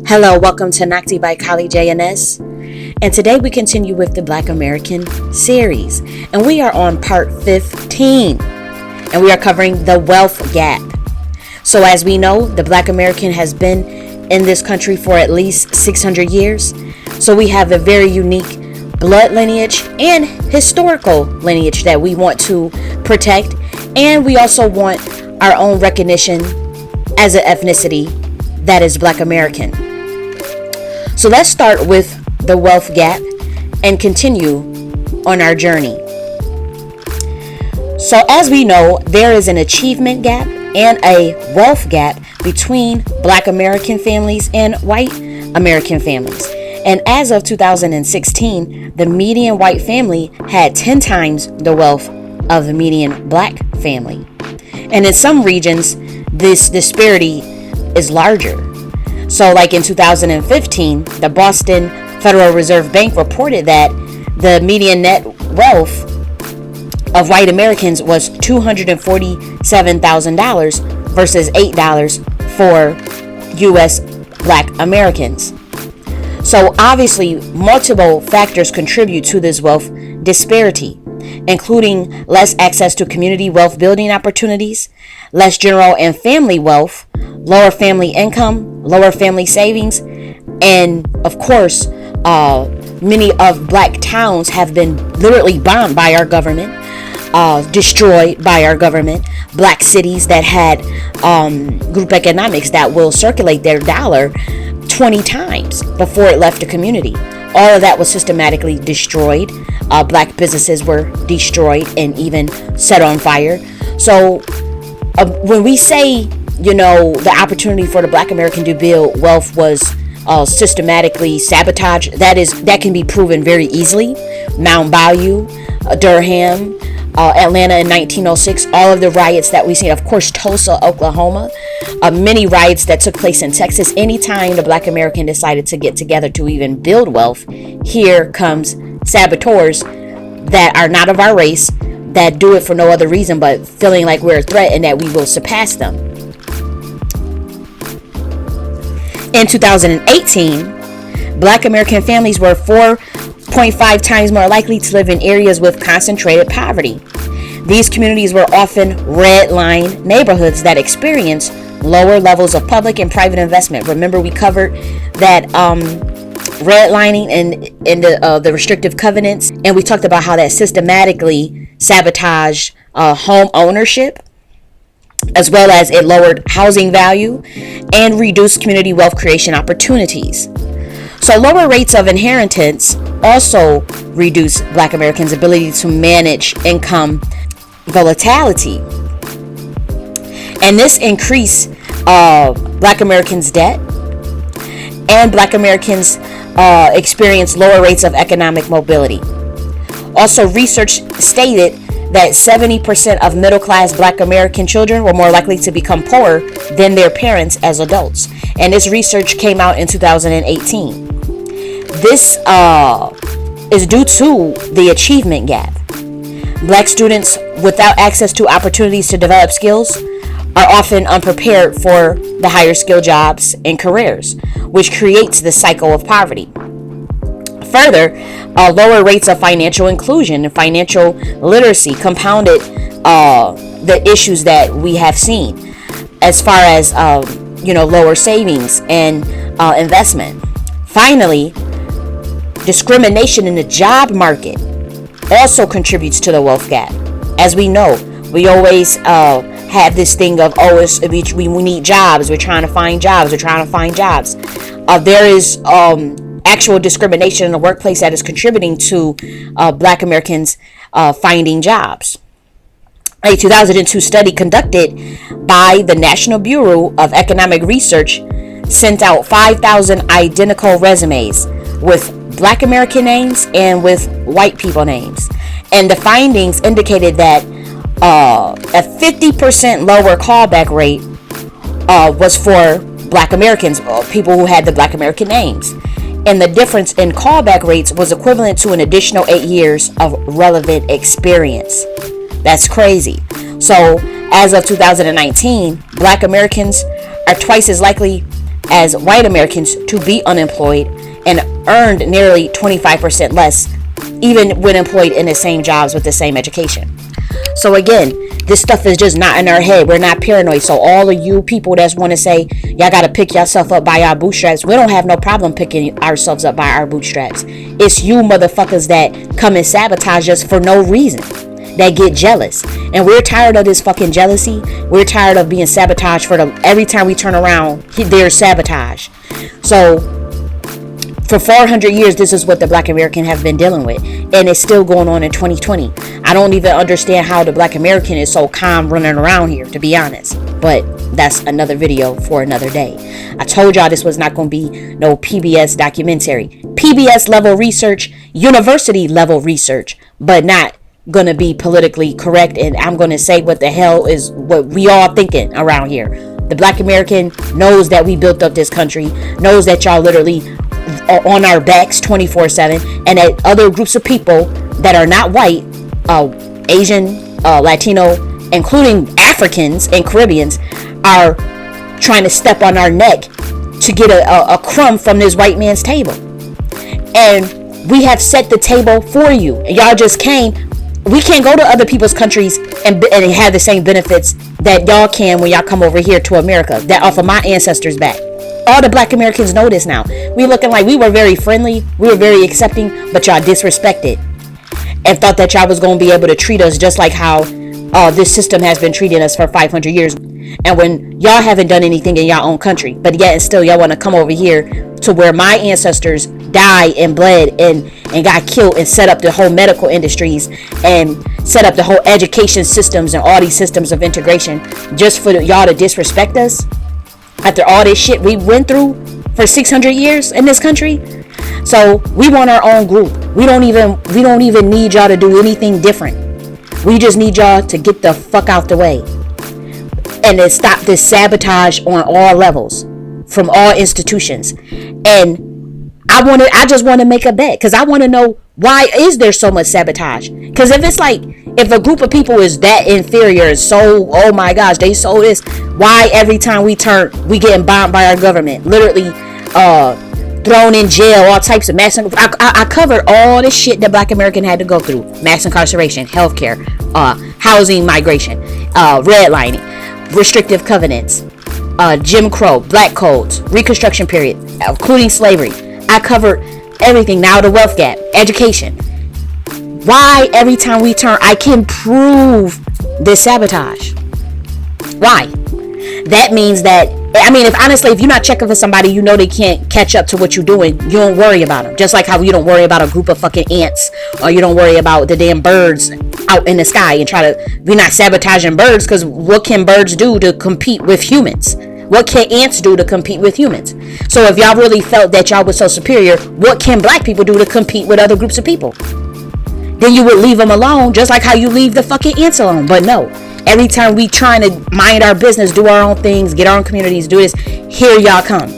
Hello, welcome to Nocti by j.N.S. And today we continue with the Black American series. And we are on part 15. And we are covering the wealth gap. So as we know, the Black American has been in this country for at least 600 years. So we have a very unique blood lineage and historical lineage that we want to protect. And we also want our own recognition as an ethnicity that is Black American. So let's start with the wealth gap and continue on our journey. So as we know, there is an achievement gap and a wealth gap between Black American families and white American families. And as of 2016, the median white family had 10 times the wealth of the median Black family. And in some regions, this disparity is larger. So like in 2015, the Boston Federal Reserve Bank reported that the median net wealth of white Americans was $247,000 versus $8 for U.S. Black Americans. So obviously, multiple factors contribute to this wealth disparity, including less access to community wealth building opportunities, less general and family wealth, lower family income, lower family savings, and of course, many of Black towns have been literally bombed by our government, destroyed by our government. Black cities that had group economics that will circulate their dollar 20 times before it left the community. All of that was systematically destroyed. Black businesses were destroyed and even set on fire. So when we say, the opportunity for the Black American to build wealth was systematically sabotaged, that can be proven very easily. Mount Bayou, Durham, Atlanta in 1906, all of the riots that we see, of course, Tulsa, Oklahoma, many riots that took place in Texas. Anytime the Black American decided to get together to even build wealth, here comes saboteurs that are not of our race, that do it for no other reason but feeling like we're a threat and that we will surpass them. In 2018, Black American families were 4.5 times more likely to live in areas with concentrated poverty. These communities were often red line neighborhoods that experienced lower levels of public and private investment. Remember, we covered that redlining and the restrictive covenants, and we talked about how that systematically sabotaged home ownership, as well as it lowered housing value and reduced community wealth creation opportunities. So lower rates of inheritance also reduce Black Americans' ability to manage income volatility. And this increased Black Americans' debt, and Black Americans experience lower rates of economic mobility. Also, research stated that 70% of middle-class Black American children were more likely to become poorer than their parents as adults. And this research came out in 2018. This is due to the achievement gap. Black students without access to opportunities to develop skills are often unprepared for the higher skill jobs and careers, which creates the cycle of poverty. Further, lower rates of financial inclusion and financial literacy compounded the issues that we have seen as far as lower savings and investment. Finally, discrimination in the job market also contributes to the wealth gap. As we know, we always have this thing of, we need jobs, we're trying to find jobs. There is actual discrimination in the workplace that is contributing to Black Americans finding jobs. A 2002 study conducted by the National Bureau of Economic Research sent out 5,000 identical resumes with Black American names and with white people names. And the findings indicated that a 50% lower callback rate was for Black Americans, people who had the Black American names. And the difference in callback rates was equivalent to an additional 8 years of relevant experience. That's crazy. So as of 2019, Black Americans are twice as likely as white Americans to be unemployed and earned nearly 25% less, even when employed in the same jobs with the same education. So again, this stuff is just not in our head. We're not paranoid. So all of you people that want to say y'all got to pick yourself up by our bootstraps, we don't have no problem picking ourselves up by our bootstraps. It's you motherfuckers that come and sabotage us for no reason, that get jealous. And we're tired of this fucking jealousy. We're tired of being sabotaged every time we turn around, there's sabotage. So for 400 years, this is what the Black American have been dealing with, and it's still going on in 2020. I don't even understand how the Black American is so calm running around here, to be honest. But that's another video for another day. I told y'all this was not going to be no PBS documentary. PBS level research, university level research, but not going to be politically correct, and I'm going to say what the hell is what we all thinking around here. The Black American knows that we built up this country, knows that y'all literally are on our backs 24/7, and that other groups of people that are not white, Asian, Latino, including Africans and Caribbeans, are trying to step on our neck to get a crumb from this white man's table. And we have set the table for you. Y'all just came. We can't go to other people's countries and have the same benefits that y'all can when y'all come over here to America, that off of my ancestors' back. All the Black Americans know this now. We looking like we were very friendly, we were very accepting, but y'all disrespected and thought that y'all was going to be able to treat us just like how this system has been treating us for 500 years. And when y'all haven't done anything in y'all own country, but yet and still y'all want to come over here to where my ancestors died and bled and got killed and set up the whole medical industries and set up the whole education systems and all these systems of integration just for y'all to disrespect us after all this shit we went through for 600 years in this country. So we want our own group. We don't even need y'all to do anything different. We just need y'all to get the fuck out the way and then stop this sabotage on all levels from all institutions. And I just want to make a bet, because I want to know, why is there so much sabotage? Because if it's like, if a group of people is that inferior, so, oh my gosh, they so this, why every time we turn, we getting bombed by our government, literally thrown in jail, all types of mass. I covered all this shit that Black American had to go through: mass incarceration, healthcare, housing, migration, redlining, restrictive covenants, Jim Crow, black codes, Reconstruction period, including slavery. I covered everything. Now the wealth gap, education. Why every time we turn, I can prove this sabotage? Why? That means that, I mean, if you're not checking for somebody, you know they can't catch up to what you're doing, you don't worry about them. Just like how you don't worry about a group of fucking ants, or you don't worry about the damn birds out in the sky and we're not sabotaging birds, because what can birds do to compete with humans? What can ants do to compete with humans? So if y'all really felt that y'all were so superior, what can black people do to compete with other groups of people? Then you would leave them alone, just like how you leave the fucking ants alone. But no, every time we trying to mind our business, do our own things, get our own communities, do this, here y'all come.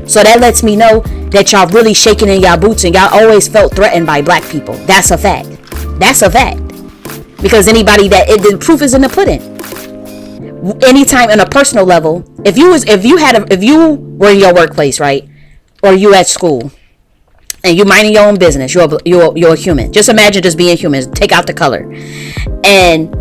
So that lets me know that y'all really shaking in y'all boots, and y'all always felt threatened by black people. That's a fact. That's a fact. Because the proof is in the pudding. Anytime on a personal level, if you were in your workplace, right, or you at school, and you minding your own business, you're a human. Just imagine just being human. Take out the color, and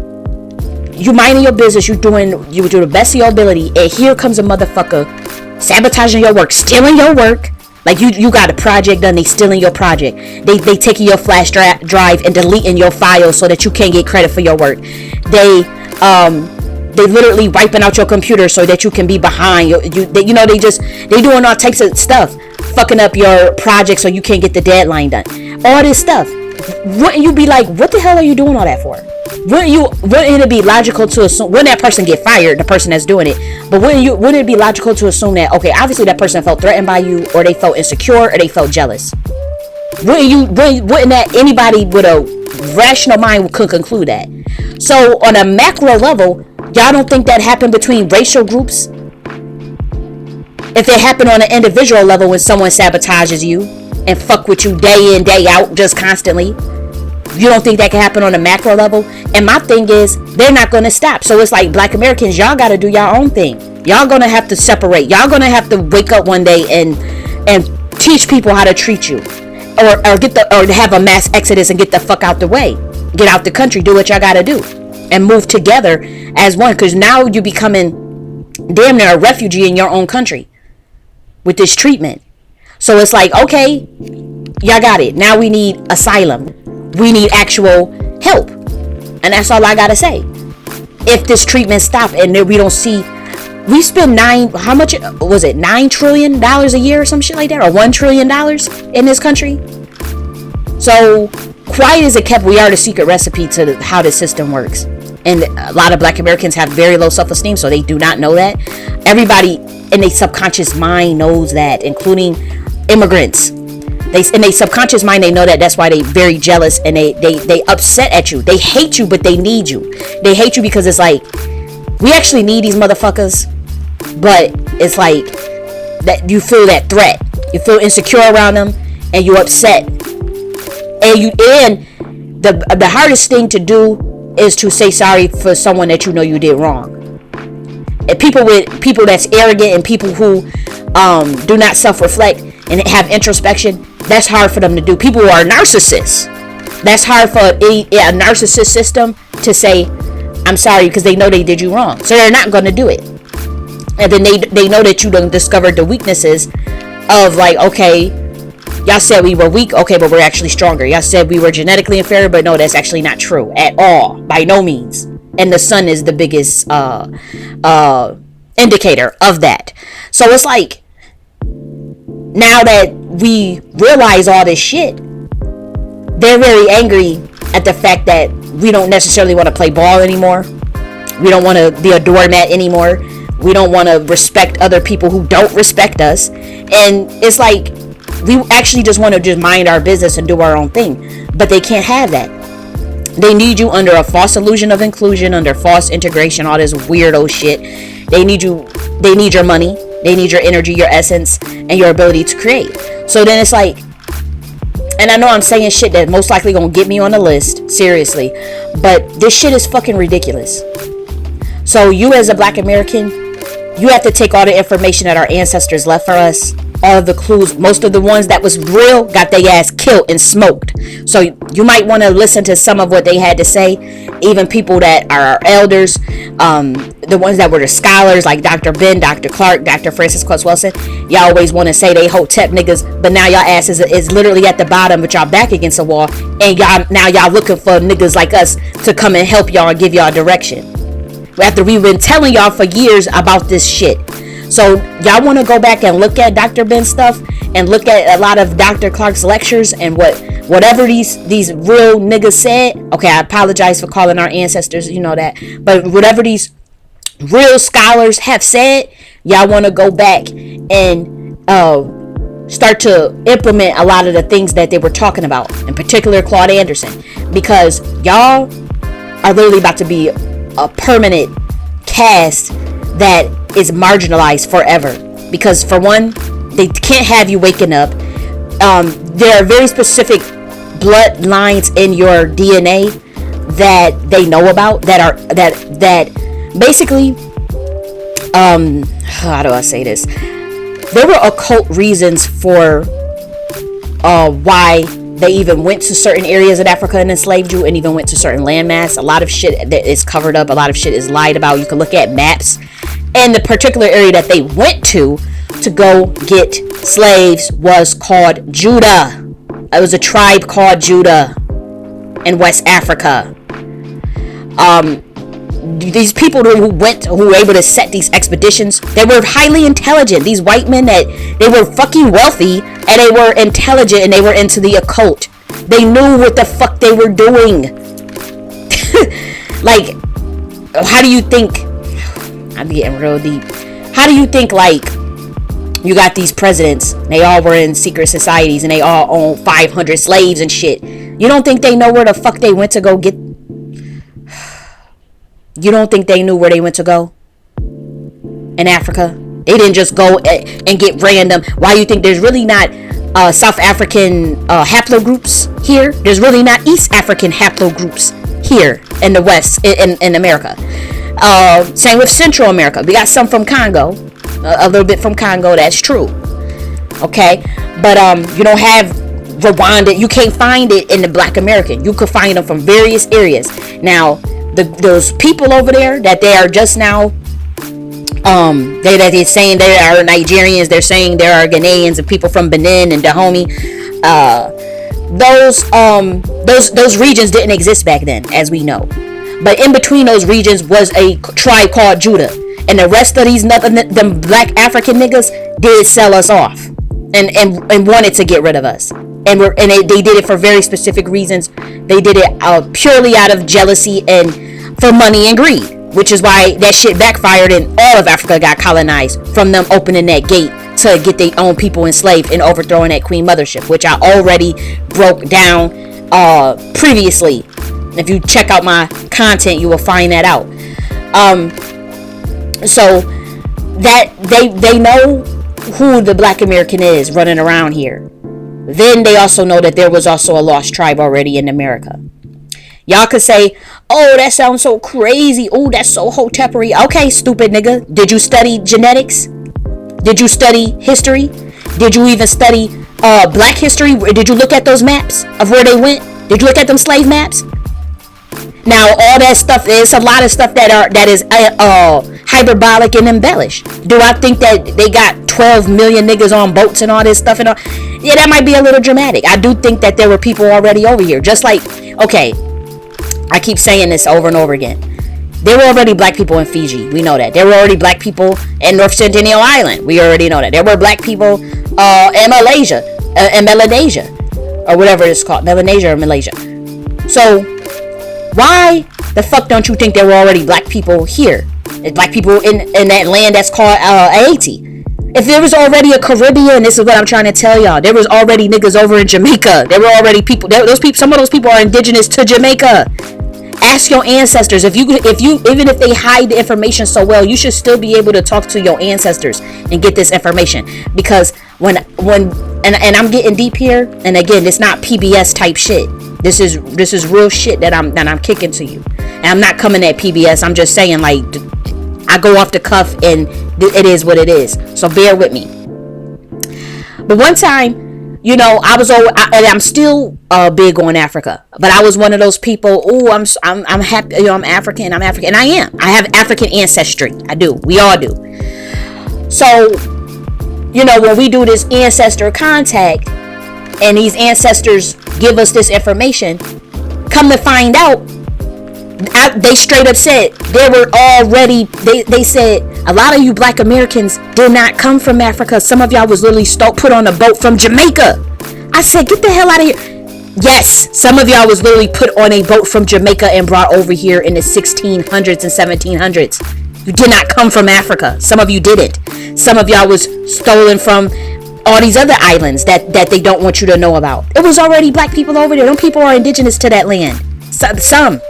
you minding your business. You do the best of your ability, and here comes a motherfucker sabotaging your work, stealing your work. Like you got a project done, they stealing your project. They taking your flash drive and deleting your files so that you can't get credit for your work. They literally wiping out your computer so that you can be behind. They doing all types of stuff, fucking up your project so you can't get the deadline done. All this stuff. Wouldn't you be like, what the hell are you doing all that for? Wouldn't it be logical to assume, wouldn't that person get fired, the person that's doing it? But wouldn't it be logical to assume that, okay, obviously that person felt threatened by you, or they felt insecure, or they felt jealous? Wouldn't that anybody with a rational mind could conclude that? So on a macro level, y'all don't think that happened between racial groups? If it happened on an individual level when someone sabotages you and fuck with you day in, day out, just constantly, you don't think that can happen on a macro level? And my thing is, they're not going to stop. So it's like, black Americans, y'all got to do your own thing. Y'all gonna have to separate. Y'all gonna have to wake up one day and teach people how to treat you, or have a mass exodus and get the fuck out the way. Get out the country. Do what y'all gotta do, and move together as one. Because now you're becoming damn near a refugee in your own country with this treatment. So it's like, okay, y'all got it. Now we need asylum. We need actual help, and that's all I gotta say. If this treatment stop and we don't see, we spend $9 trillion a year or some shit like that, or $1 trillion in this country. So quiet as it kept, we are the secret recipe to how the system works. And a lot of Black Americans have very low self-esteem, so they do not know that. Everybody in their subconscious mind knows that, including immigrants. In their subconscious mind, they know that. That's why they very jealous, and they upset at you. They hate you, but they need you. They hate you because it's like, we actually need these motherfuckers, but it's like that you feel that threat. You feel insecure around them, and you upset. And the hardest thing to do is to say sorry for someone that you know you did wrong. And people that's arrogant, and people who do not self-reflect and have introspection, that's hard for them to do. People who are narcissists, that's hard for a narcissist system to say, I'm sorry, because they know they did you wrong. So they're not going to do it. And then they know that you done discovered the weaknesses of, like, okay, y'all said we were weak, okay, but we're actually stronger. Y'all said we were genetically inferior, but no, that's actually not true at all, by no means. And the sun is the biggest indicator of that. So it's like, now that we realize all this shit, they're very angry at the fact that we don't necessarily want to play ball anymore. We don't want to be a doormat anymore. We don't want to respect other people who don't respect us. And it's like, we actually just want to just mind our business and do our own thing. But they can't have that. They need you under a false illusion of inclusion, under false integration, all this weirdo shit. They need you. They need your money. They need your energy, your essence, and your ability to create. So then it's like, and I know I'm saying shit that most likely gonna get me on the list, seriously, but this shit is fucking ridiculous. So you as a Black American, you have to take all the information that our ancestors left for us, all of the clues. Most of the ones that was real got their ass killed and smoked. So you might want to listen to some of what they had to say. Even people that are our elders, the ones that were the scholars, like Dr. Ben, Dr. Clark, Dr. Francis Quest Wilson. Y'all always want to say they Hotep niggas, but now y'all ass is literally at the bottom, but y'all back against the wall, and y'all looking for niggas like us to come and help y'all and give y'all direction, after we've been telling y'all for years about this shit. So y'all want to go back and look at Dr. Ben's stuff, and look at a lot of Dr. Clark's lectures, and whatever these real niggas said. Okay, I apologize for calling our ancestors, you know that, but whatever these real scholars have said, y'all want to go back and start to implement a lot of the things that they were talking about, in particular Claude Anderson, because y'all are literally about to be a permanent cast that is marginalized forever. Because for one, they can't have you waking up. There are very specific bloodlines in your DNA that they know about, that basically, how do I say this? There were occult reasons for why they even went to certain areas of Africa and enslaved you, and even went to certain landmass. A lot of shit that is covered up. A lot of shit is lied about. You can look at maps. And the particular area that they went to go get slaves was called Judah. It was a tribe called Judah in West Africa. These people who were able to set these expeditions, they were highly intelligent. These white men, that they were fucking wealthy, and they were intelligent, and they were into the occult. They knew what the fuck they were doing. Like, how do you think, I'm getting real deep, how do you think, like, you got these presidents, they all were in secret societies, and they all own 500 slaves and shit. You don't think they know where the fuck they went to go get? You don't think they knew where they went to go in Africa? They didn't just go and get random. Why you think there's really not South African haplogroups here? There's really not East African haplogroups here in the West, in America. Same with Central America. We got some from Congo, a little bit from Congo. That's true. Okay, but you don't have Rwanda. You can't find it in the Black American. You could find them from various areas. Now, those people over there that they are just now, they're saying they are Nigerians. They're saying there are Ghanaians and people from Benin and Dahomey. Those regions didn't exist back then, as we know. But in between those regions was a tribe called Judah, and the rest of these them black African niggas did sell us off, and wanted to get rid of us, and they did it for very specific reasons. They did it purely out of jealousy and for money and greed, which is why that shit backfired and all of Africa got colonized from them opening that gate to get their own people enslaved and overthrowing that Queen Mothership, which I already broke down previously. If you check out my content, you will find that out. So that they know who the Black American is running around here. Then they also know that there was also a lost tribe already in America. Y'all could say, oh, that sounds so crazy. Oh, that's so hotepery. Okay, stupid nigga. Did you study genetics? Did you study history? Did you even study black history? Did you look at those maps of where they went? Did you look at them slave maps? Now, all that stuff, there's a lot of stuff that is hyperbolic and embellished. Do I think that they got 12 million niggas on boats and all this stuff and all? Yeah, that might be a little dramatic. I do think that there were people already over here. Just like, okay, I keep saying this over and over again. There were already black people in Fiji. We know that. There were already black people in North Centennial Island. We already know that. There were black people in Malaysia, in Melanesia, or whatever it's called, Melanesia or Malaysia. So why the fuck don't you think there were already black people here? Black people in that land that's called Haiti. If there was already a Caribbean, this is what I'm trying to tell y'all. There was already niggas over in Jamaica. There were already people. Those people. Some of those people are indigenous to Jamaica. Ask your ancestors. If you even if they hide the information so well, you should still be able to talk to your ancestors and get this information. Because when I'm getting deep here, and again, it's not PBS type shit. This is real shit that I'm kicking to you. And I'm not coming at PBS. I'm just saying, like, I go off the cuff and it is what it is. So bear with me. But one time, you know, and I'm still big on Africa, but I was one of those people. Oh, I'm happy. You know, I'm African, and I am. I have African ancestry. I do. We all do. So, you know, when we do this ancestor contact, and these ancestors give us this information, come to find out, they straight up said they were already. They said a lot of you Black Americans did not come from Africa. Some of y'all was literally put on a boat from Jamaica. I said, get the hell out of here. Yes, some of y'all was literally put on a boat from Jamaica and brought over here in the 1600s and 1700s. You did not come from Africa. Some of you didn't. Some of y'all was stolen from all these other islands that they don't want you to know about. It was already black people over there. Them people are indigenous to that land. Some.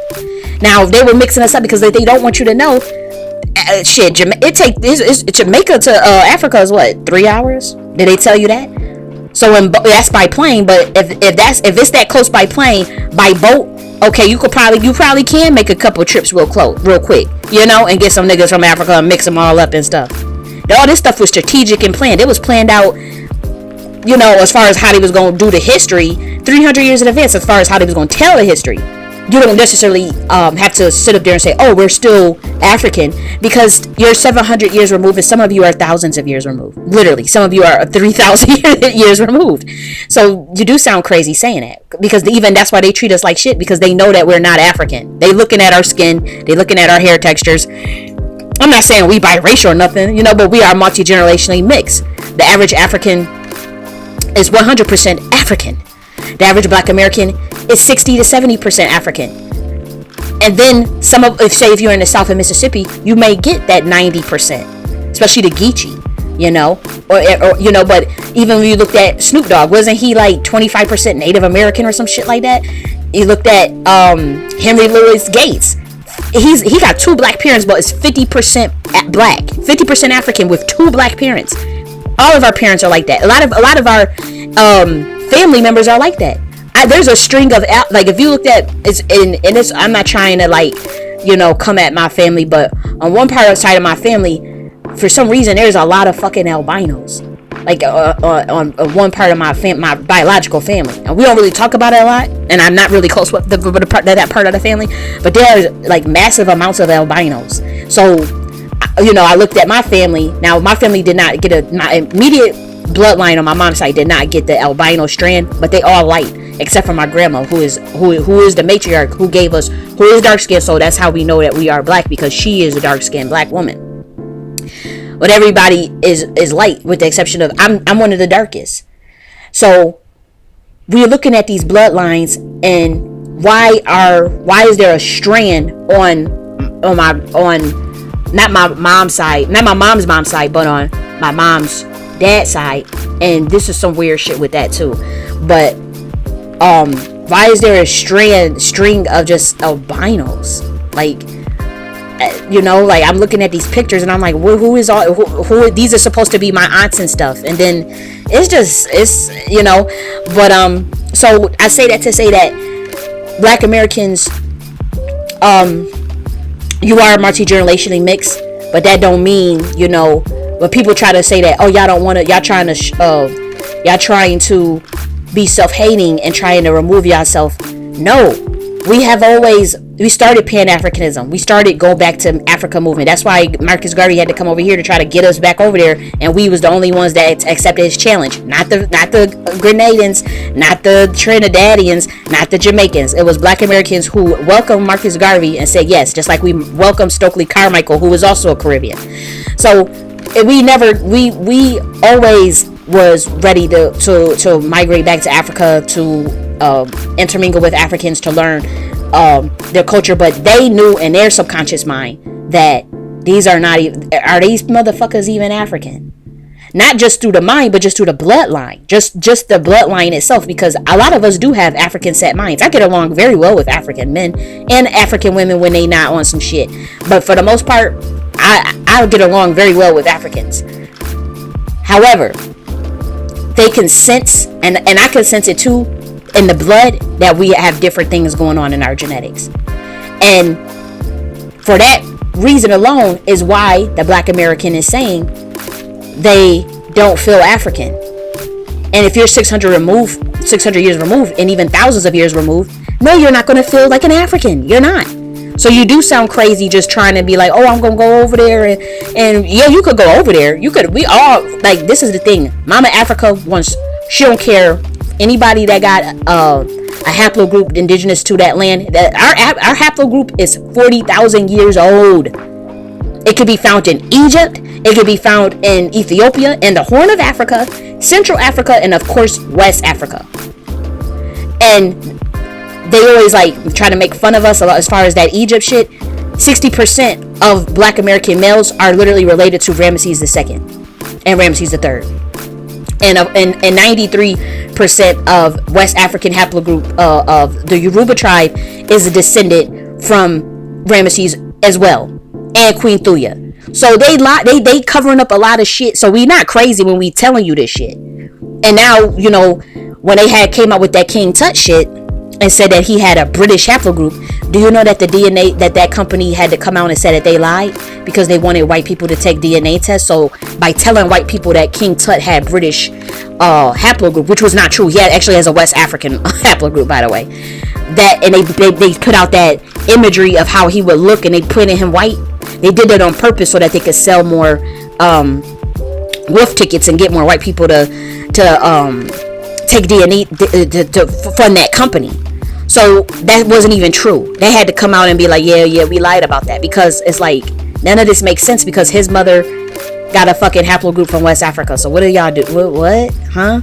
Now, they were mixing us up because they don't want you to know. Shit, Jamaica to Africa is what, 3 hours? Did they tell you that? So that's by plane, but if it's that close by plane, by boat, okay, you probably can make a couple trips real quick, you know, and get some niggas from Africa and mix them all up and stuff. All this stuff was strategic and planned. It was planned out, you know, as far as how they was going to do the history 300 years in advance, as far as how they was going to tell the history. You don't necessarily have to sit up there and say, oh, we're still African, because you're 700 years removed and some of you are thousands of years removed. Literally, some of you are 3,000 years removed. So you do sound crazy saying that, because even that's why they treat us like shit, because they know that we're not African. They looking at our skin, they looking at our hair textures. I'm not saying we biracial or nothing, you know, but we are multi-generationally mixed. The average African is 100% African. The average Black American is 60 to 70% African. And then if you're in the South of Mississippi, you may get that 90%, especially the Geechee, you know, or you know. But even when you looked at Snoop Dogg, wasn't he like 25% Native American or some shit like that? You looked at Henry Louis Gates. He got 2 black parents, but it's 50% black, 50% African with 2 black parents. All of our parents are like that. A lot of our family members are like that. There's a string of, like, if you looked at, it's in this, I'm not trying to like come at my family, but on one side of my family, for some reason, there's a lot of fucking albinos. Like on one part of my biological family, and we don't really talk about it a lot, and I'm not really close with that part of the family, but there's like massive amounts of albinos. So I looked at my family. Now my family did not get my immediate bloodline on my mom's side did not get the albino strand, but they all light except for my grandma, who is the matriarch, who is dark skinned. So that's how we know that we are black, because she is a dark skinned black woman. But everybody is light, with the exception of I'm one of the darkest. So we're looking at these bloodlines, and why is there a strand on not my mom's side, not my mom's side, but on my mom's dad's side? And this is some weird shit with that too. But why is there a string of just albinos? Like, like I'm looking at these pictures and I'm like, who these are supposed to be my aunts and stuff, and then it's but so I say that to say that Black Americans, you are multi-generationally mixed, but that don't mean, when people try to say that, oh, y'all don't want to, y'all trying to be self-hating and trying to remove yourself. No, we started Pan-Africanism. We started go back to Africa movement. That's why Marcus Garvey had to come over here to try to get us back over there, and we was the only ones that accepted his challenge. Not the Grenadians, not the Trinidadians, not the Jamaicans. It was Black Americans who welcomed Marcus Garvey and said yes, just like we welcomed Stokely Carmichael, who was also a Caribbean. So we always was ready to migrate back to Africa, to intermingle with Africans, to learn their culture. But they knew in their subconscious mind that these are these motherfuckers even African? Not just through the mind, but just through the bloodline, just the bloodline itself, because a lot of us do have African set minds. I get along very well with African men and African women when they not on some shit, but for the most part, I get along very well with Africans. However, they can sense, and I can sense it too, in the blood, that we have different things going on in our genetics. And for that reason alone is why the Black American is saying they don't feel African. And if you're 600 years removed, and even thousands of years removed, no, you're not going to feel like an African. You're not. So you do sound crazy just trying to be like, oh, I'm going to go over there. And yeah, you could go over there. We all, like, this is the thing. Mama Africa wants, she don't care. Anybody that got a haplogroup indigenous to that land, that our haplogroup is 40,000 years old. It could be found in Egypt. It could be found in Ethiopia, in the Horn of Africa, Central Africa, and of course West Africa. And they always like try to make fun of us as far as that Egypt shit. 60% of Black American males are literally related to Ramesses II and Ramesses III. And 93% of West African haplogroup of the Yoruba tribe is a descendant from Ramesses as well, and Queen Thuya. So they covering up a lot of shit. So we not crazy when we telling you this shit. And now, when they came out with that King Tut shit and said that he had a British haplogroup, do you know that the DNA that company had to come out and said that they lied because they wanted white people to take DNA tests? So by telling white people that King Tut had British haplogroup, which was not true, he actually has a West African haplogroup, by the way. That, and they put out that imagery of how he would look, and they printed him white. They did that on purpose so that they could sell more wolf tickets and get more white people to take DNA to fund that company. So that wasn't even true. They had to come out and be like, yeah, we lied about that, because it's like none of this makes sense, because his mother got a fucking haplogroup from West Africa. So what do y'all do? What? Huh?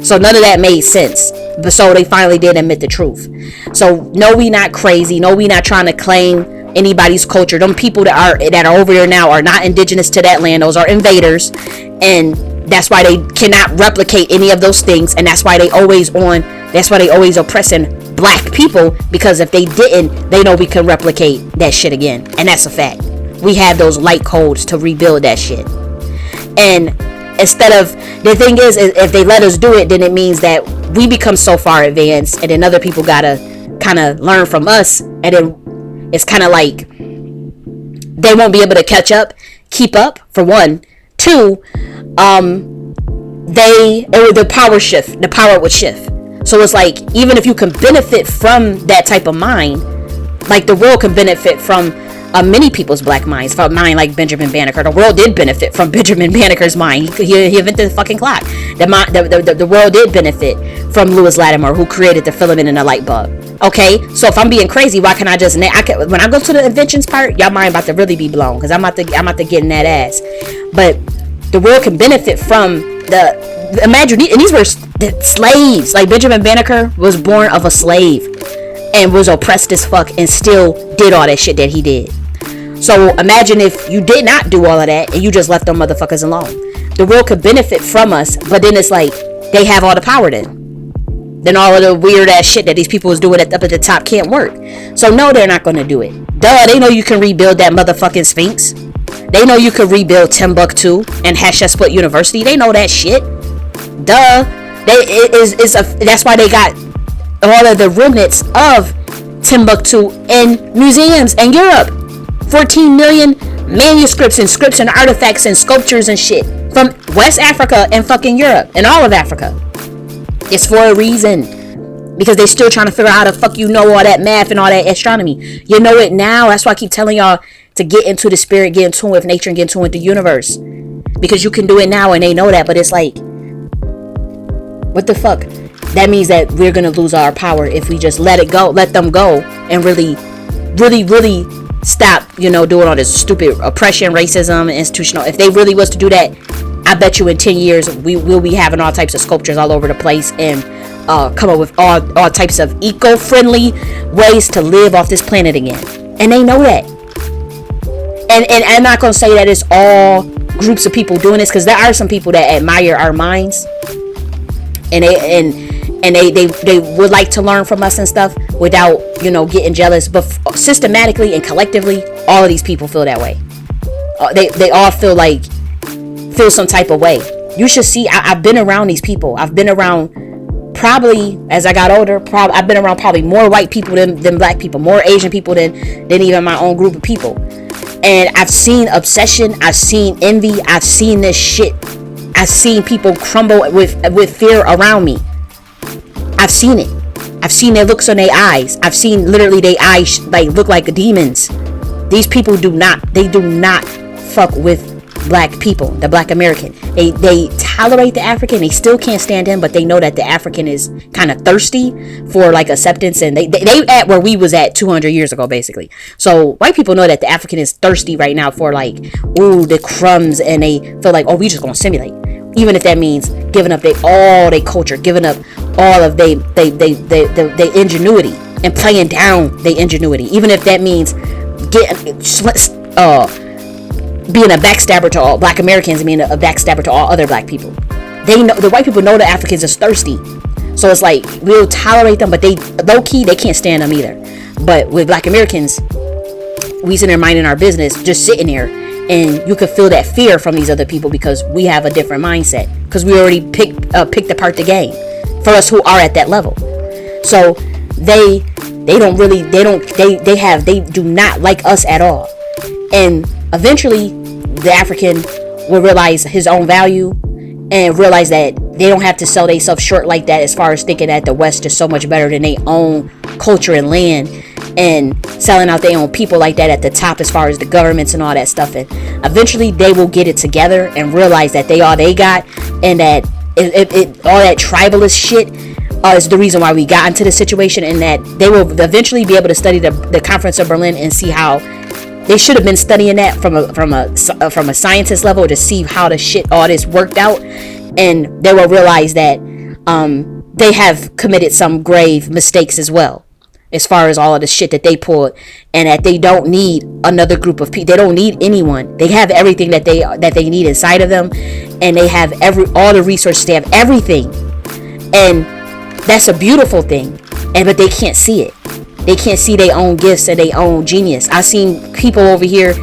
So none of that made sense. But so they finally did admit the truth. So no, we not crazy. No, we not trying to claim anybody's culture. Them people that are over there now are not indigenous to that land. Those are invaders, and that's why they cannot replicate any of those things. And that's why they always oppressing Black people, because if they didn't, they know we can replicate that shit again. And that's a fact. We have those light codes to rebuild that shit. And instead of, the thing is if they let us do it, then it means that we become so far advanced, and then other people gotta kind of learn from us. And then it's kind of like they won't be able to keep up, for one. Two, the power would shift. So it's like, even if you can benefit from that type of mind, like the world can benefit from many people's black minds, from a mind like Benjamin Banneker. The world did benefit from Benjamin Banneker's mind. He invented the fucking clock. The world did benefit from Lewis Latimer, who created the filament in the light bulb. Okay, so if I'm being crazy, why can't I just when I go to the inventions part, y'all mind about to really be blown, because I'm about to get in that ass. But the world can benefit from imagine, and these were slaves. Like, Benjamin Banneker was born of a slave and was oppressed as fuck and still did all that shit that he did. So imagine if you did not do all of that and you just left them motherfuckers alone. The world could benefit from us, but then it's like they have all the power then all of the weird ass shit that these people was doing up at the top can't work. So no, they're not going to do it. Duh, they know you can rebuild that motherfucking Sphinx. They know you can rebuild Timbuktu and Hatshepsut University. They know that shit. Duh. That's why they got all of the remnants of Timbuktu in museums in Europe. 14 million manuscripts and scripts and artifacts and sculptures and shit from West Africa and fucking Europe and all of Africa. It's for a reason, because they're still trying to figure out how the fuck you know all that math and all that astronomy. You know it now. That's why I keep telling y'all to get into the spirit, get in tune with nature, and get in tune with the universe, because you can do it now and they know that. But it's like, what the fuck? That means that we're gonna lose our power if we just let them go, and really stop, doing all this stupid oppression, racism, institutional. If they really was to do that, I bet you in 10 years we will be having all types of sculptures all over the place, and come up with all types of eco-friendly ways to live off this planet again. And they know that. And I'm not gonna say that it's all groups of people doing this, because there are some people that admire our minds, and they would like to learn from us and stuff without getting jealous. But systematically and collectively, all of these people feel that way. They all feel some type of way. You should see. I've been around these people. I've been around, probably as I got older. I've been around probably more white people than black people, more Asian people than even my own group of people. And I've seen obsession. I've seen envy. I've seen this shit. I've seen people crumble with fear around me. I've seen it. I've seen their looks on their eyes. I've seen literally their eyes look like demons. These people do not fuck with black people, the black American. They tolerate the African. They still can't stand him, but they know that the African is kind of thirsty for acceptance, and they at where we was at 200 years ago, basically. So white people know that the African is thirsty right now for the crumbs, and they feel like, oh, we just gonna assimilate, even if that means giving up all their culture, giving up all of their ingenuity, and playing down their ingenuity, even if that means being a backstabber to all black Americans, being a backstabber to all other black people. They know, the white people know the Africans is thirsty. So it's like, we'll tolerate them, but they low key, they can't stand them either. But with black Americans, we sitting there minding our business, just sitting there, and you could feel that fear from these other people, because we have a different mindset, because we already picked apart the game for us who are at that level. So they do not like us at all. And eventually the African will realize his own value, and realize that they don't have to sell themselves short like that, as far as thinking that the West is so much better than their own culture and land, and selling out their own people like that at the top, as far as the governments and all that stuff. And eventually they will get it together and realize that they all they got, and that all that tribalist shit is the reason why we got into the situation, and that they will eventually be able to study the Conference of Berlin and see how they should have been studying that from a scientist level, to see how the shit all this worked out. And they will realize that they have committed some grave mistakes as well, as far as all of the shit that they pulled, and that they don't need another group of people. They don't need anyone. They have everything that they need inside of them, and they have all the resources. They have everything, and that's a beautiful thing. But they can't see it. They can't see their own gifts and their own genius. I've seen people over here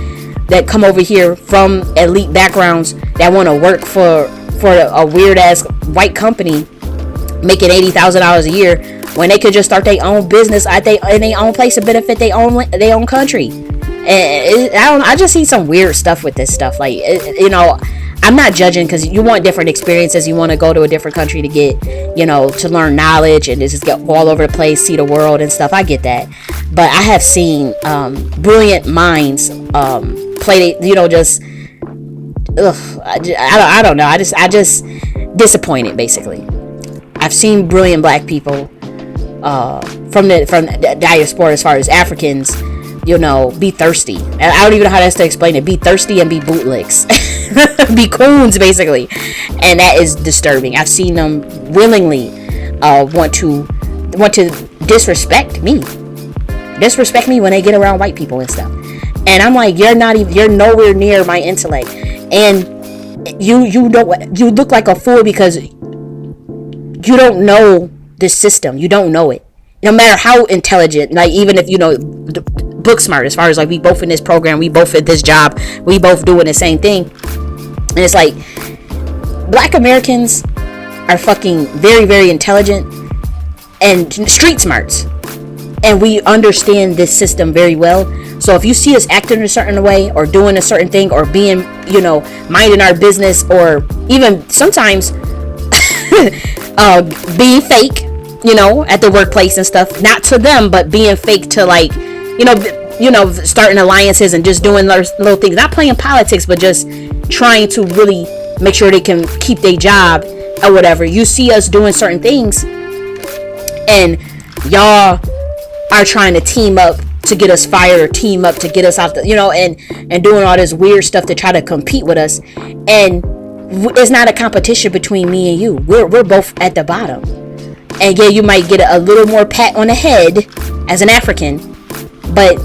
that come over here from elite backgrounds that want to work for a weird ass white company, making $80,000 a year, when they could just start their own business in their own place to benefit their own country. I don't know, I just see some weird stuff with this stuff. Like, you know, I'm not judging, because you want different experiences. You want to go to a different country to get, you know, to learn knowledge and just go all over the place, see the world and stuff. I get that. But I have seen brilliant minds play, you know, just, I don't know. I just disappointed, basically. I've seen brilliant black people from the diaspora, as far as Africans, you know, be thirsty. And I don't even know how else to explain it. Be thirsty and be bootlicks. Be coons, basically. And that is disturbing. I've seen them willingly want to disrespect me when they get around white people and stuff. And I'm like, you're nowhere near my intellect, and you look like a fool because you don't know this system. You don't know it. No matter how intelligent, like, even if you know book smart, as far as like, we both in this program, we both at this job, we both doing the same thing. And it's like, black Americans are fucking very, very intelligent and street smarts, and we understand this system very well. So if you see us acting a certain way, or doing a certain thing, or being, you know, minding our business, or even sometimes being fake, you know, at the workplace and stuff, not to them, but being fake to, like, you know, starting alliances and just doing little things, not playing politics, but just trying to really make sure they can keep their job or whatever. You see us doing certain things, and y'all are trying to team up to get us fired, or team up to get us out the, you know, and doing all this weird stuff to try to compete with us. And it's not a competition between me and you. We're both at the bottom. And yeah, you might get a little more pat on the head as an African, but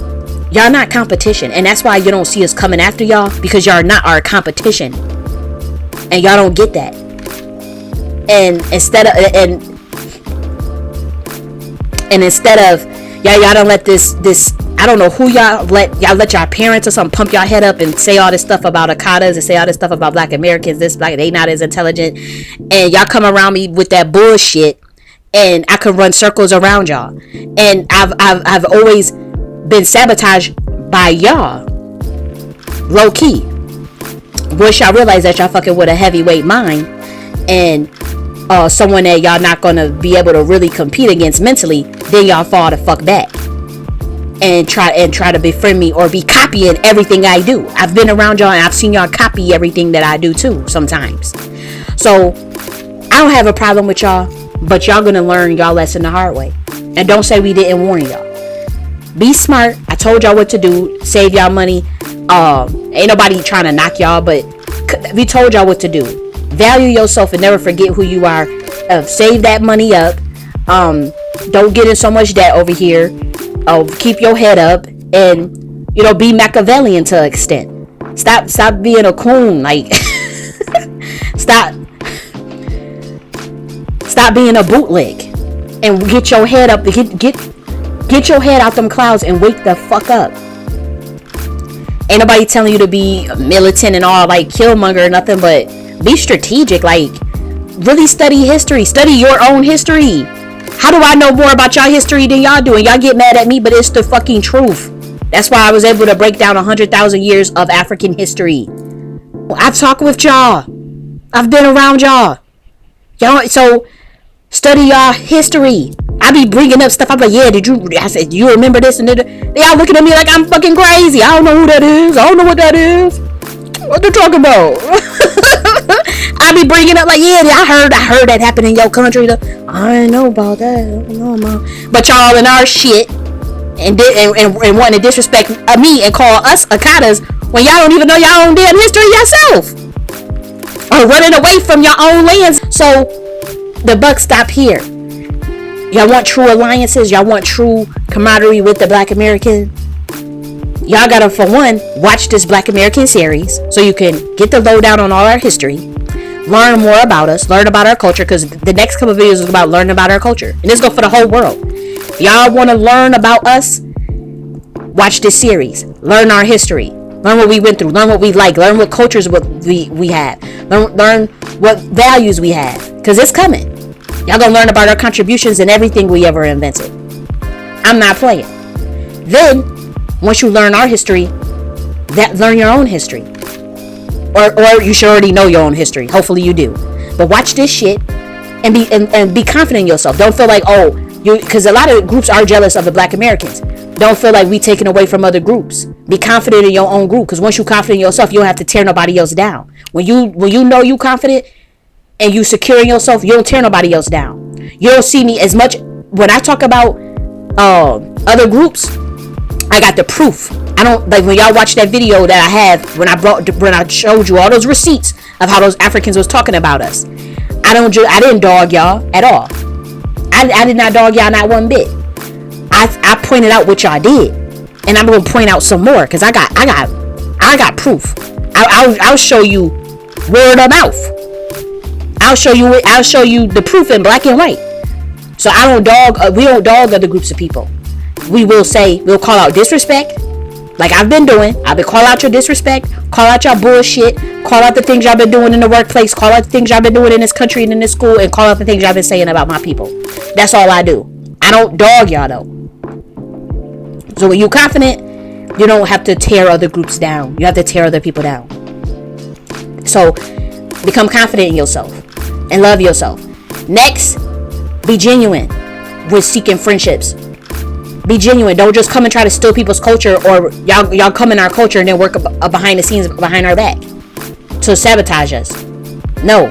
y'all not competition. And that's why you don't see us coming after y'all, because y'all are not our competition, and y'all don't get that. And instead of y'all don't let this I don't know who y'all let y'all parents or something pump y'all head up and say all this stuff about Okcults and say all this stuff about black Americans, they not as intelligent, and y'all come around me with that bullshit, and I can run circles around y'all. And I've always been sabotaged by y'all, low key. Once y'all realize that y'all fucking with a heavyweight mind, and someone that y'all not gonna be able to really compete against mentally, then y'all fall the fuck back and try to befriend me, or be copying everything I do. I've been around y'all, and I've seen y'all copy everything that I do too sometimes. So I don't have a problem with y'all, but y'all gonna learn y'all lesson the hard way. And don't say we didn't warn y'all. Be smart. I told y'all what to do. Save y'all money. Ain't nobody trying to knock y'all, but we told y'all what to do. Value yourself and never forget who you are. Save that money up. Don't get in so much debt over here. Keep your head up, and, you know, be Machiavellian to an extent. Stop being a coon. Like, stop being a bootleg, and get your head up. Get your head out them clouds and wake the fuck up. Ain't nobody telling you to be militant and all, like, killmonger or nothing, but be strategic. Like, really study history. Study your own history. How do I know more about y'all history than y'all do? And y'all get mad at me, but it's the fucking truth. That's why I was able to break down 100,000 years of African history. I've talked with y'all. I've been around y'all. So study y'all history. I be bringing up stuff. I'm like, yeah, I said, you remember this? And they all looking at me like I'm fucking crazy. I don't know who that is. I don't know what that is. What they talking about? I be bringing up like, yeah, I heard that happened in your country. I didn't know about that. I don't know, man. But y'all in our shit and wanting to disrespect me and call us Okcults when y'all don't even know your own damn history yourself, or running away from your own lands. So the buck stop here. Y'all want true alliances? Y'all want true camaraderie with the Black American? Y'all gotta, for one, watch this Black American series so you can get the lowdown on all our history, learn more about us, learn about our culture, because the next couple of videos is about learning about our culture, and this goes for the whole world. If y'all want to learn about us, watch this series, learn our history, learn what we went through, learn what we like, learn what cultures we have, learn what values we have, because it's coming. Y'all gonna learn about our contributions and everything we ever invented. I'm not playing. Then Once you learn our history, learn your own history. Or you should already know your own history. Hopefully you do. But watch this shit and be confident in yourself. Don't feel like, because a lot of groups are jealous of the Black Americans. Don't feel like we taken away from other groups. Be confident in your own group, because once you confident in yourself, you don't have to tear nobody else down. When you know you confident and you secure in yourself, you don't tear nobody else down. You don't see me as much when I talk about other groups. I got the proof. I don't like when y'all watch that video that I have when I showed you all those receipts of how those Africans was talking about us. I didn't dog y'all at all. I did not dog y'all not one bit. I pointed out what y'all did, and I'm gonna point out some more because I got proof. I'll show you word of mouth. I'll show you the proof in black and white. So we don't dog other groups of people. We'll call out disrespect, like I've been doing. I've been call out your disrespect, call out your bullshit, call out the things y'all been doing in the workplace, call out the things y'all been doing in this country and in this school, and call out the things y'all been saying about my people. That's all I do. I don't dog y'all though. So when you're confident, you don't have to tear other groups down. You have to tear other people down. So become confident in yourself and love yourself. Next, be genuine with seeking friendships. Be genuine. Don't just come and try to steal people's culture, or y'all come in our culture and then work behind the scenes, behind our back to sabotage us. No.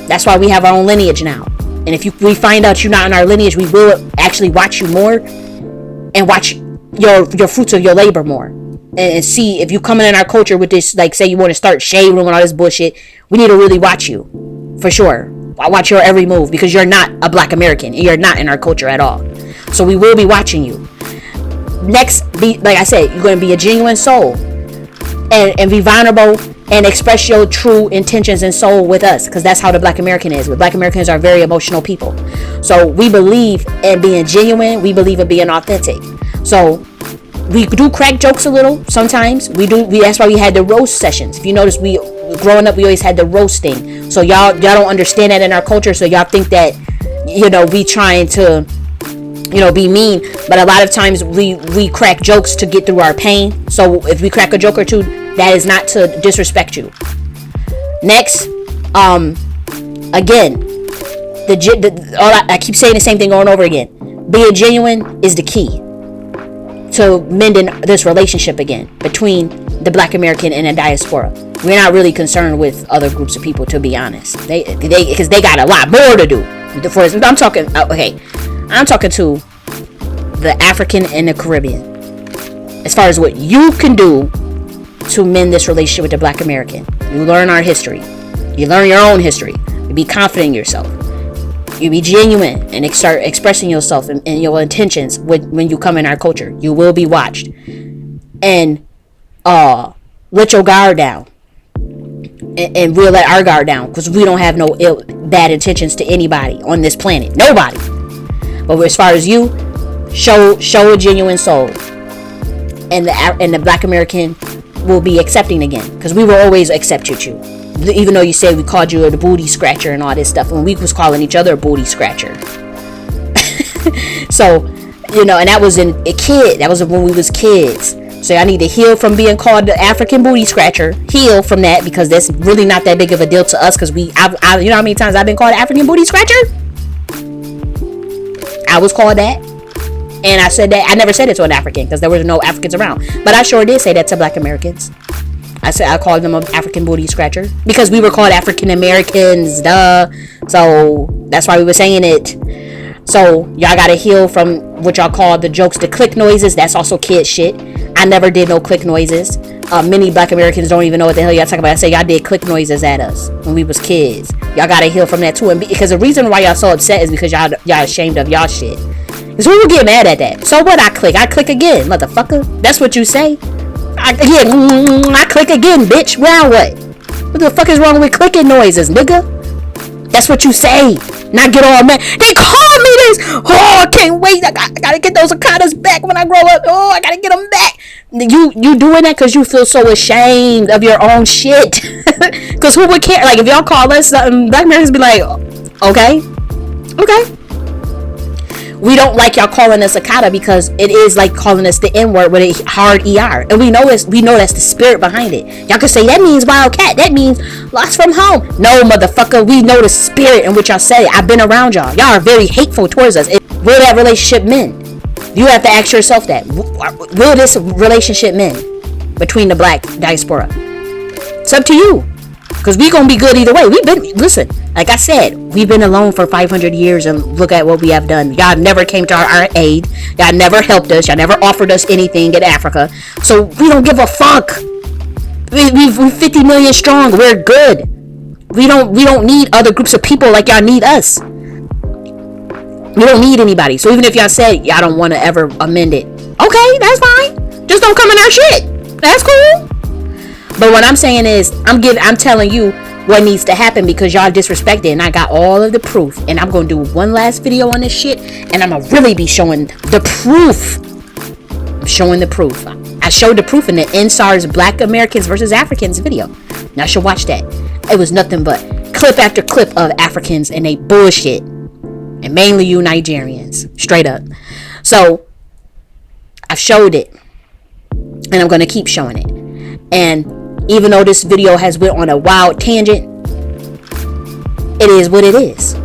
That's why we have our own lineage now. And if we find out you're not in our lineage, we will actually watch you more and watch your fruits of your labor more. And see if you coming in our culture with this, like say you want to start shade room and all this bullshit, we need to really watch you. For sure. I watch your every move because you're not a Black American and you're not in our culture at all. So we will be watching you. Next, like I said, you're going to be a genuine soul and be vulnerable and express your true intentions and soul with us, because that's how the Black American is. Black Americans are very emotional people. So we believe in being genuine. We believe in being authentic. So we do crack jokes a little sometimes. That's why we had the roast sessions. If you notice, growing up, we always had the roasting. So y'all don't understand that in our culture. So y'all think that, we trying to, be mean. But a lot of times we crack jokes to get through our pain. So if we crack a joke or two, that is not to disrespect you. Next, again, I keep saying the same thing over and over again. Being genuine is the key to mending this relationship again between the Black American and the diaspora. We're not really concerned with other groups of people, to be honest. Because they got a lot more to do. I'm talking to the African and the Caribbean. As far as what you can do to mend this relationship with the Black American. You learn our history. You learn your own history. You be confident in yourself. You be genuine and start expressing yourself and your intentions when you come in our culture. You will be watched. And let your guard down. And we'll let our guard down, because we don't have no bad intentions to anybody on this planet. Nobody. But as far as you, show a genuine soul. And the Black American will be accepting again, because we will always accept you, even though you say we called you the booty scratcher and all this stuff, when we was calling each other a booty scratcher. So and that was that was when we was kids. So I need to heal from being called the African booty scratcher. Heal from that, because that's really not that big of a deal to us, because I you know how many times I've been called African booty scratcher? I was called that. And I said that. I never said it to an African, because there was no Africans around. But I sure did say that to Black Americans. I called them an African booty scratcher, because we were called African Americans, duh. So that's why we were saying it. So y'all gotta heal from what y'all call the jokes, the click noises. That's also kid shit. I never did no click noises. Many Black Americans don't even know what the hell y'all talking about. I say y'all did click noises at us when we was kids. Y'all gotta heal from that too. And because the reason why y'all so upset is because y'all ashamed of y'all shit. Because we will get mad at that. So what? I click again, motherfucker. That's what you say. I click again, bitch. Well, what? What the fuck is wrong with clicking noises, nigga? That's what you say. Not get all mad. They called me this. Oh, I can't wait. I gotta get those Okadas back when I grow up. Oh, I gotta get them back. You doing that because you feel so ashamed of your own shit. Because who would care? Like, if y'all call us something, Black Americans be like, okay. we don't like y'all calling us Akata because it is like calling us the N-word with a hard ER. And we know that's the spirit behind it. Y'all can say that means wildcat, that means lost from home. No, motherfucker, we know the spirit in which y'all say it. I've been around y'all. Y'all are very hateful towards us. Will that relationship mend? You have to ask yourself that. Will this relationship mend between the black diaspora? It's up to you. Because we gonna be good either way. Listen, like I said, we've been alone for 500 years and look at what we have done. Y'all never came to our aid. Y'all never helped us. Y'all never offered us anything in Africa. So we don't give a fuck. We're 50 million strong. We're good. We don't need other groups of people like y'all need us. We don't need anybody. So even if y'all said y'all don't want to ever amend it, okay, that's fine. Just don't come in our shit. That's cool. But what I'm saying is, I'm telling you what needs to happen because y'all disrespected, and I got all of the proof. And I'm gonna do one last video on this shit, and I'm gonna really be showing the proof. I'm showing the proof. I showed the proof in the NSAR's Black Americans versus Africans video. Now you should watch that. It was nothing but clip after clip of Africans and they bullshit, and mainly you Nigerians, straight up. So I've showed it, and I'm gonna keep showing it. And even though this video has went on a wild tangent, it is what it is.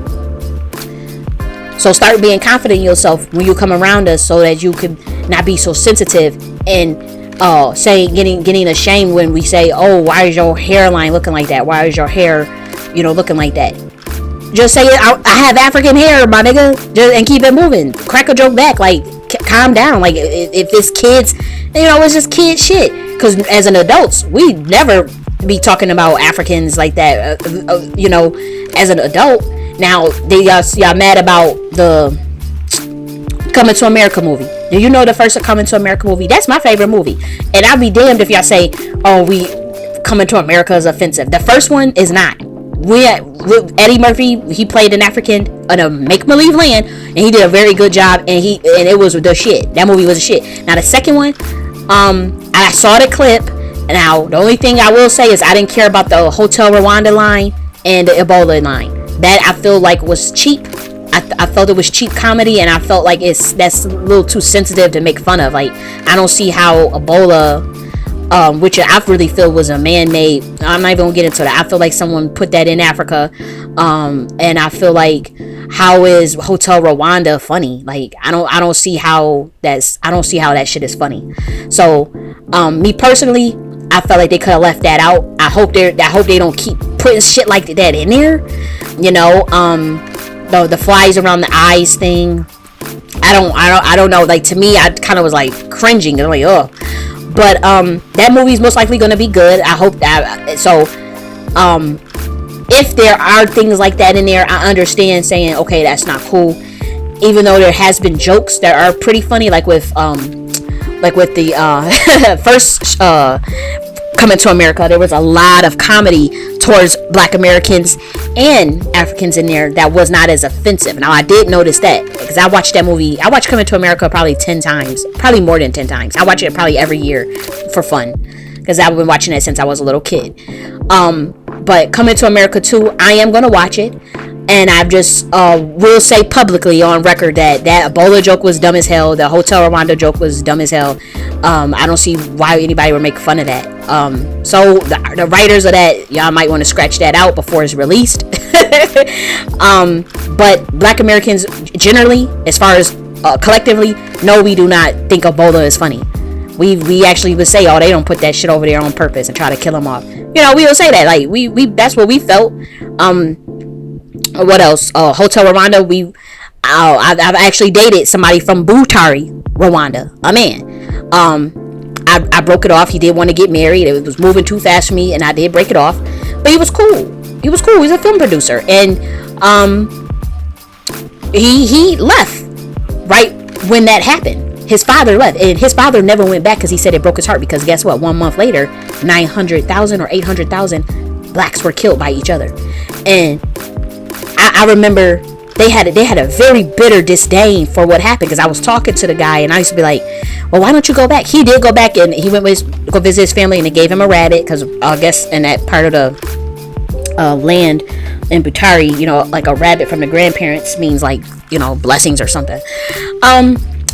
So start being confident in yourself when you come around us, so that you can not be so sensitive and getting ashamed when we say, oh, why is your hairline looking like that? Why is your hair, looking like that? Just say, I have African hair, my nigga, and keep it moving. Crack a joke back, like calm down. Like if it's kids, it's just kid shit. Because as an adults, we never be talking about Africans like that, as an adult. Now, y'all mad about the Coming to America movie. Do you know the first Coming to America movie? That's my favorite movie. And I'll be damned if y'all say, oh, Coming to America is offensive. The first one is not. Eddie Murphy, he played an African in a make-believe land, and he did a very good job, and it was the shit. That movie was a shit. Now, the second one, I saw the clip. Now, the only thing I will say is I didn't care about the Hotel Rwanda line and the Ebola line. That I feel like was cheap. I felt it was cheap comedy, and I felt like that's a little too sensitive to make fun of. Like, I don't see how Ebola, which I really feel was a man-made. I'm not even gonna get into that. I feel like someone put that in Africa, and I feel like, how is Hotel Rwanda funny? Like, I don't see how that shit is funny. So, me personally, I felt like they could have left that out. I hope they don't keep putting shit like that in there. The flies around the eyes thing. I don't know. Like, to me, I kind of was like cringing. I'm like, ugh. But that movie's most likely going to be good. I hope that. So, if there are things like that in there, I understand saying, okay, that's not cool. Even though there has been jokes that are pretty funny, like with the first Coming to America, there was a lot of comedy towards Black Americans and Africans in there that was not as offensive. Now, I did notice that because I watched that movie. I watched Coming to America probably 10 times, probably more than 10 times. I watch it probably every year for fun because I've been watching it since I was a little kid. But Coming to America 2, I am going to watch it. And I just will say publicly on record that Ebola joke was dumb as hell. The Hotel Rwanda joke was dumb as hell. I don't see why anybody would make fun of that. So the writers of that, y'all might want to scratch that out before it's released. But Black Americans generally, as far as collectively, no, we do not think Ebola is funny. We actually would say, oh, they don't put that shit over there on purpose and try to kill them off. We will say that. Like, we that's what we felt. What else? Hotel Rwanda. I've actually dated somebody from Butari, Rwanda, a man. I broke it off. He did want to get married. It was moving too fast for me, and I did break it off. But he was cool. He's a film producer, and he left right when that happened. His father left, and his father never went back because he said it broke his heart. Because guess what? 1 month later, 900,000 or 800,000 blacks were killed by each other, and I remember they had a very bitter disdain for what happened, because I was talking to the guy and I used to be like, well, why don't you go back? He did go back, and he went go visit his family, and they gave him a rabbit because I guess in that part of the land in Butari, you know, like a rabbit from the grandparents means like, you know, blessings or something.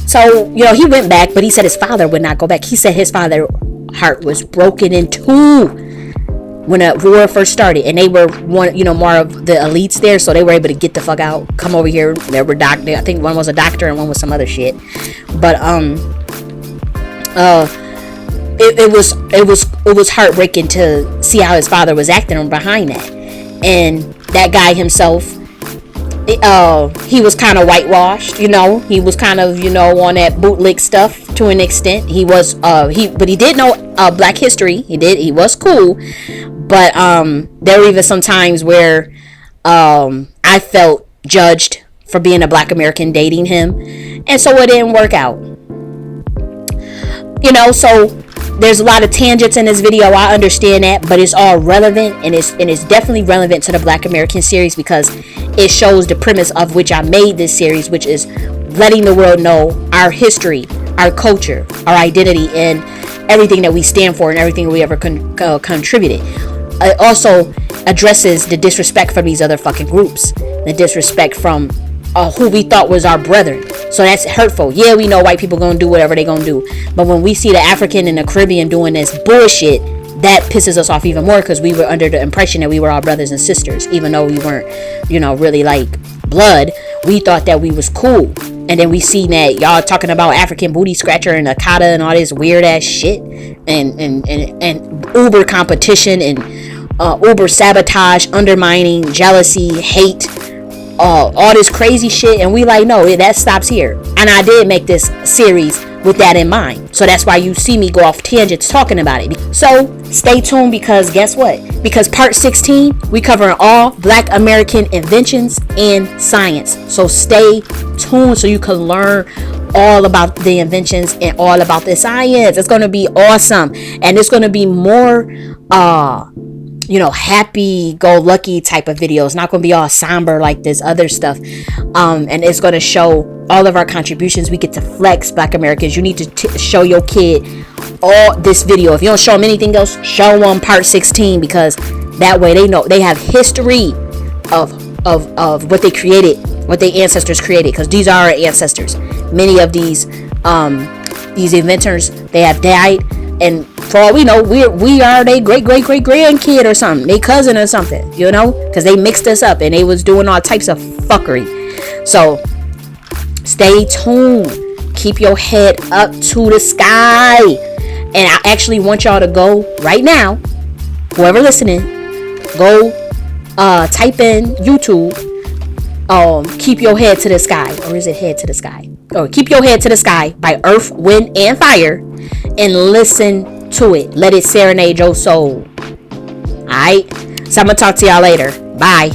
So, you know, he went back, but he said his father would not go back. He said his father's heart was broken in two when a war first started, and they were one, you know, more of the elites there, so they were able to get the fuck out, come over here. There were doctors. I think one was a doctor and one was some other shit. But it was heartbreaking to see how his father was acting behind that, and that guy himself, he was kind of whitewashed, you know. He was kind of, you know, on that bootleg stuff to an extent. He was but he did know Black history. He was cool, but there were even some times where I felt judged for being a Black American dating him, and so it didn't work out, you know. So there's a lot of tangents in this video, I understand that, but it's all relevant, and it's definitely relevant to the Black American series, because it shows the premise of which I made this series, which is letting the world know our history, our culture, our identity, and everything that we stand for and everything we ever contributed. It also addresses the disrespect from these other fucking groups, the disrespect from who we thought was our brethren. So that's hurtful. Yeah, we know white people gonna do whatever they gonna do, but when we see the African and the Caribbean doing this bullshit, that pisses us off even more, because we were under the impression that we were all brothers and sisters, even though we weren't, you know, really like blood. We thought that we was cool, and then we see that y'all talking about African booty scratcher and Akata and all this weird ass shit, and uber competition and uber sabotage, undermining, jealousy, hate, all this crazy shit, and we like, no, that stops here. And I did make this series with that in mind, so that's why you see me go off tangents talking about it. So stay tuned, because guess what? Because part 16, we covering all Black American inventions and science. So stay tuned so you can learn all about the inventions and all about the science. It's going to be awesome, and it's going to be more you know, happy-go-lucky type of videos. Not going to be all somber like this other stuff. And it's going to show all of our contributions. We get to flex, Black Americans. You need to show your kid all this video. If you don't show them anything else, show them part 16, because that way they know they have history of what they created, what their ancestors created, because these are our ancestors. Many of these inventors, they have died, and for all we know, we are their great grandkid or something, their cousin or something, you know, because they mixed us up and they was doing all types of fuckery. So stay tuned, keep your head up to the sky, and I actually want y'all to go right now, whoever listening, go type in YouTube, Keep Your Head to the Sky, or is it Head to the Sky? Or Keep Your Head to the Sky by Earth, Wind, and Fire, and listen to it. Let it serenade your soul. Alright, so I'm gonna talk to y'all later. Bye.